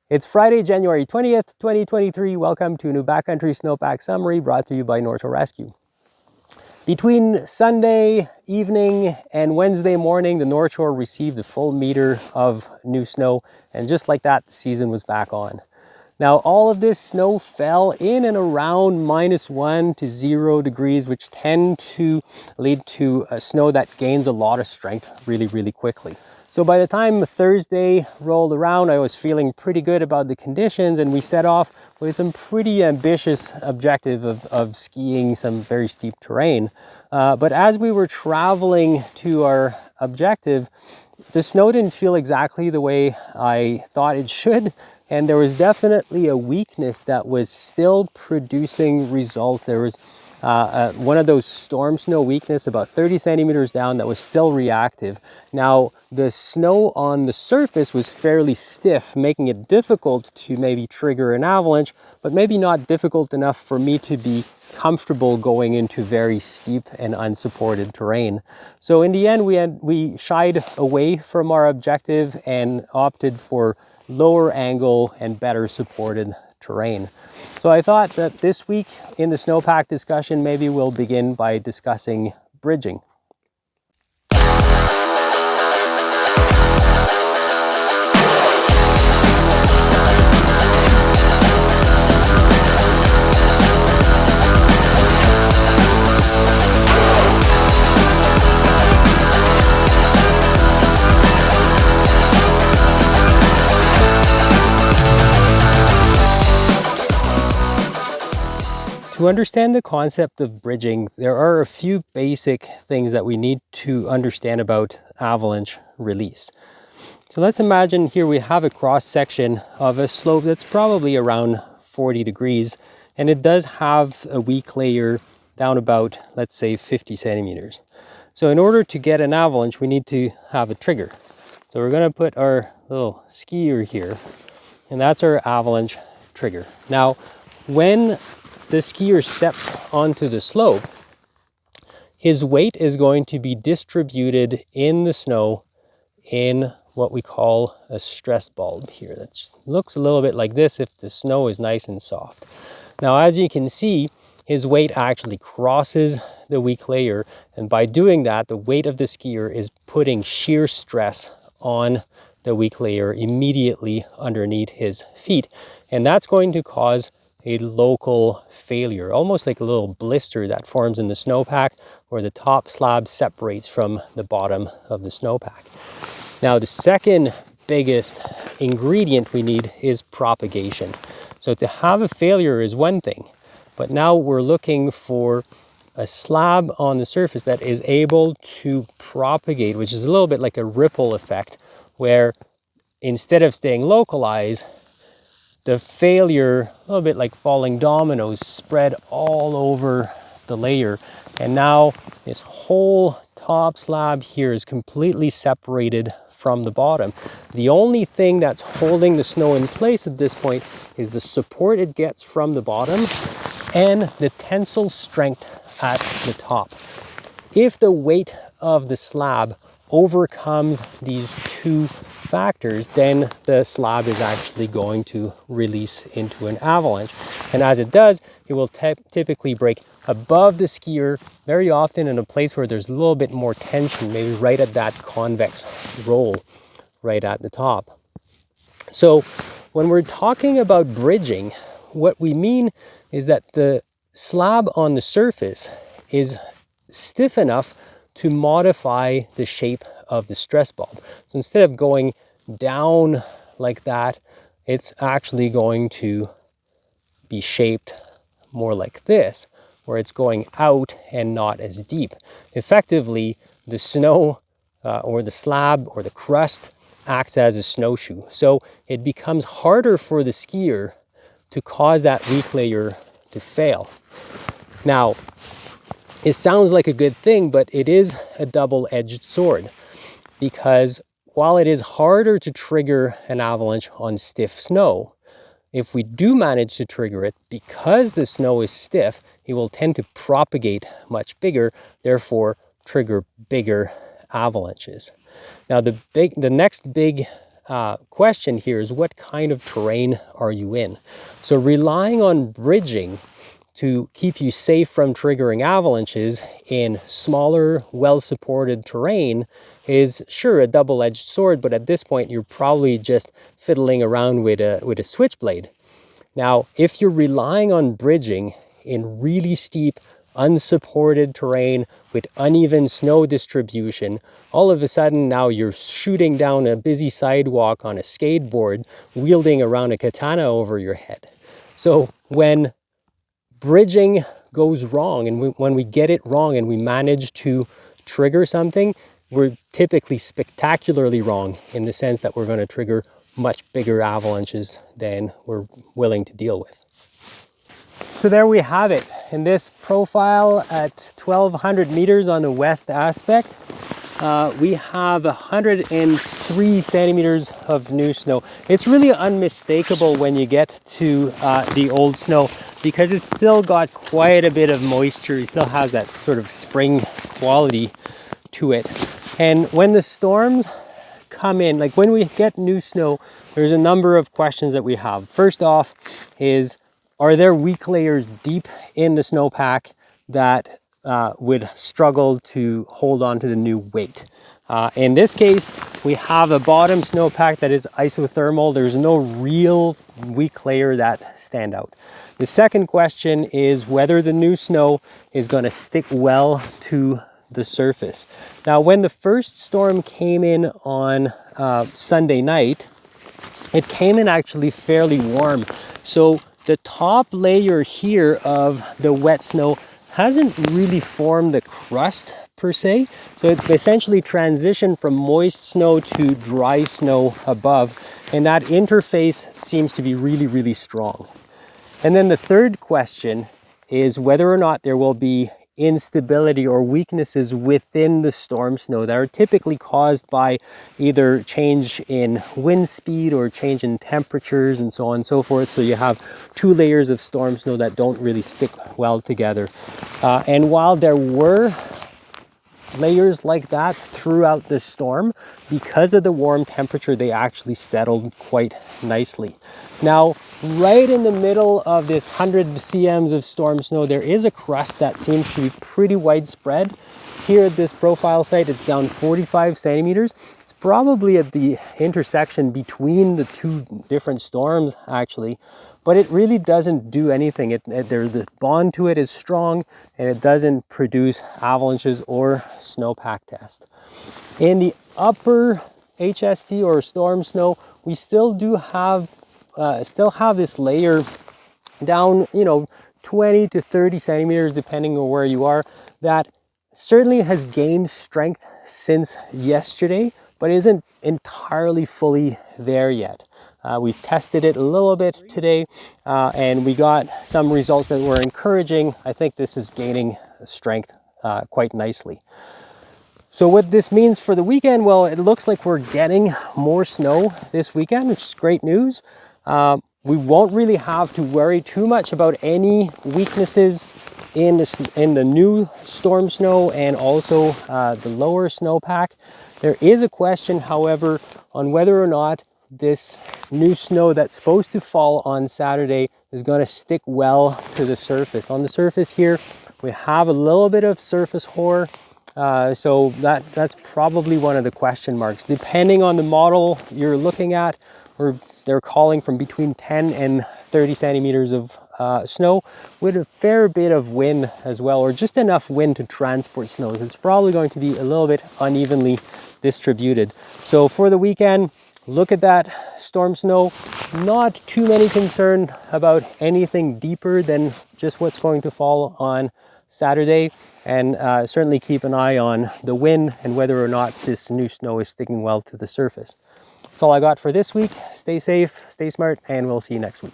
It's Friday, January 20th, 2023. Welcome to a new backcountry snowpack summary brought to you by North Shore Rescue. Between Sunday evening and Wednesday morning, the North Shore received a full meter of new snow, and just like that, the season was back on. Now, all of this snow fell in and around -1 to 0 degrees, which tend to lead to snow that gains a lot of strength really quickly. So by the time Thursday rolled around, I was feeling pretty good about the conditions, and we set off with some pretty ambitious objective of skiing some very steep terrain. But as we were traveling to our objective, the snow didn't feel exactly the way I thought it should. And there was definitely a weakness that was still producing results. There was one of those storm snow weakness about 30 centimeters down that was still reactive. Now, the snow on the surface was fairly stiff, making it difficult to maybe trigger an avalanche, but maybe not difficult enough for me to be comfortable going into very steep and unsupported terrain. So in the end, we shied away from our objective and opted for lower angle and better supported terrain. So I thought that this week in the snowpack discussion, maybe we'll begin by discussing bridging. To understand the concept of bridging, there are a few basic things that we need to understand about avalanche release. So let's imagine here we have a cross section of a slope that's probably around 40 degrees, and it does have a weak layer down about, let's say, 50 centimeters. So in order to get an avalanche, we need to have a trigger. So we're going to put our little skier here, and that's our avalanche trigger. Now, when the skier steps onto the slope, his weight is going to be distributed in the snow in what we call a stress bulb here. That looks a little bit like this if the snow is nice and soft. Now, as you can see, his weight actually crosses the weak layer, and by doing that, the weight of the skier is putting shear stress on the weak layer immediately underneath his feet, and that's going to cause a local failure, almost like a little blister that forms in the snowpack where the top slab separates from the bottom of the snowpack. Now, the second biggest ingredient we need is propagation. So to have a failure is one thing, but now we're looking for a slab on the surface that is able to propagate, which is a little bit like a ripple effect, where instead of staying localized, the failure, a little bit like falling dominoes, spread all over the layer. And now this whole top slab here is completely separated from the bottom. The only thing that's holding the snow in place at this point is the support it gets from the bottom and the tensile strength at the top. If the weight of the slab overcomes these two factors, then the slab is actually going to release into an avalanche. And as it does, it will typically break above the skier, very often in a place where there's a little bit more tension, maybe right at that convex roll right at the top. So when we're talking about bridging, what we mean is that the slab on the surface is stiff enough to modify the shape of the stress bulb. So instead of going down like that, it's actually going to be shaped more like this, where it's going out and not as deep. Effectively, the snow or the slab or the crust acts as a snowshoe. So it becomes harder for the skier to cause that weak layer to fail. Now, it sounds like a good thing, but it is a double-edged sword, because while it is harder to trigger an avalanche on stiff snow, if we do manage to trigger it, because the snow is stiff, it will tend to propagate much bigger, therefore trigger bigger avalanches. Now, the next big question here is, what kind of terrain are you in? So relying on bridging to keep you safe from triggering avalanches in smaller, well-supported terrain is sure a double-edged sword, but at this point you're probably just fiddling around with a switchblade. Now, if you're relying on bridging in really steep, unsupported terrain with uneven snow distribution, all of a sudden now you're shooting down a busy sidewalk on a skateboard, wielding around a katana over your head. So when bridging goes wrong, and when we get it wrong and we manage to trigger something, we're typically spectacularly wrong in the sense that we're going to trigger much bigger avalanches than we're willing to deal with. So there we have it. In this profile at 1200 meters on the west aspect, we have 103 centimeters of new snow. It's really unmistakable when you get to the old snow, because it's still got quite a bit of moisture. It still has that sort of spring quality to it. And when the storms come in, like when we get new snow, there's a number of questions that we have. First off is, are there weak layers deep in the snowpack that would struggle to hold on to the new weight? In this case, we have a bottom snowpack that is isothermal. There's no real weak layer that stand out. The second question is whether the new snow is going to stick well to the surface. Now, when the first storm came in on Sunday night, it came in actually fairly warm. So the top layer here of the wet snow hasn't really formed the crust per se. So it essentially transitioned from moist snow to dry snow above. And that interface seems to be really, really strong. And then the third question is whether or not there will be instability or weaknesses within the storm snow that are typically caused by either change in wind speed or change in temperatures and so on and so forth. So you have two layers of storm snow that don't really stick well together. And while there were layers like that throughout the storm, because of the warm temperature, they actually settled quite nicely. Now, right in the middle of this 100 cms of storm snow, there is a crust that seems to be pretty widespread. Here at this profile site, it's down 45 centimeters. It's probably at the intersection between the two different storms, actually, but it really doesn't do anything. The bond to it is strong, and it doesn't produce avalanches or snowpack test. In the upper HST or storm snow, we still have this layer down, 20 to 30 centimeters, depending on where you are, that certainly has gained strength since yesterday, but isn't entirely fully there yet. We've tested it a little bit today, and we got some results that were encouraging. I think this is gaining strength quite nicely. So what this means for the weekend, well, it looks like we're getting more snow this weekend, which is great news. We won't really have to worry too much about any weaknesses in the new storm snow and also the lower snowpack. There is a question, however, on whether or not this new snow that's supposed to fall on Saturday is going to stick well to the surface. On the surface here, we have a little bit of surface hoar. So that's probably one of the question marks. Depending on the model you're looking at, they're calling from between 10 and 30 centimeters of snow with a fair bit of wind as well, or just enough wind to transport snow. It's probably going to be a little bit unevenly distributed. So for the weekend, look at that storm snow. Not too many concern about anything deeper than just what's going to fall on Saturday, and certainly keep an eye on the wind and whether or not this new snow is sticking well to the surface. That's all I got for this week. Stay safe, stay smart, and we'll see you next week.